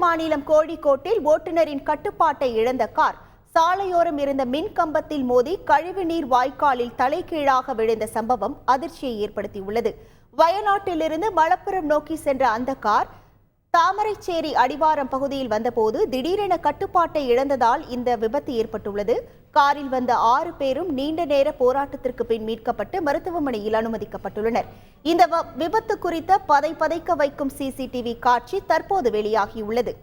மாநிலம் கோழிக்கோட்டில் ஓட்டுநரின் கட்டுப்பாட்டை இழந்த கார் சாலையோரம் இருந்த மின் கம்பத்தில் மோதி கழிவுநீர் வாய்க்காலில் தலைகீழாக விழுந்த சம்பவம் அதிர்ச்சியை ஏற்படுத்தியுள்ளது. வயநாட்டிலிருந்து மலப்புரம் நோக்கி சென்ற அந்த கார் தாமரைச்சேரி அடிவாரம் பகுதியில் வந்தபோது திடீரென கட்டுப்பாட்டை இழந்ததால் இந்த விபத்து ஏற்பட்டுள்ளது. காரில் வந்த 6 பேரும் நீண்ட நேர போராட்டத்திற்கு பின் மீட்கப்பட்டு மருத்துவமனையில் அனுமதிக்கப்பட்டுள்ளனர். இந்த விபத்து குறித்த பதைக்க வைக்கும் சிசிடிவி காட்சி தற்போது வெளியாகியுள்ளது.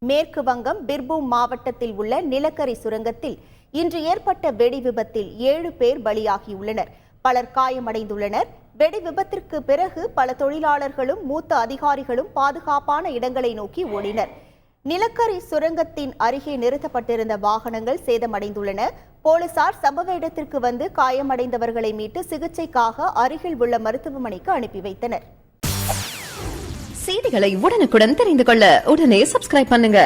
மேற்கு வங்கம் பிர்பூம் மாவட்டத்தில் உள்ள நிலக்கரி சுரங்கத்தில் இன்று ஏற்பட்ட வெடி விபத்தில் 7 பேர் பலியாகியுள்ளனர். பலர் காயமடைந்துள்ளனர். வெடி விபத்திற்கு பிறகு பல தொழிலாளர்களும் மூத்த அதிகாரிகளும் பாதுகாப்பான இடங்களை நோக்கி ஓடினர். நிலக்கரி சுரங்கத்தின் அருகே நிறுத்தப்பட்டிருந்த வாகனங்கள் சேதமடைந்துள்ளன. போலீசார் சம்பவ இடத்திற்கு வந்து காயமடைந்தவர்களை மீட்டு சிகிச்சைக்காக அருகில் உள்ள மருத்துவமனைக்கு அனுப்பி வைத்தனர். செய்திகளை உடனுக்குடன் தெரிந்து கொள்ள உடனே சப்ஸ்கிரைப் பண்ணுங்க.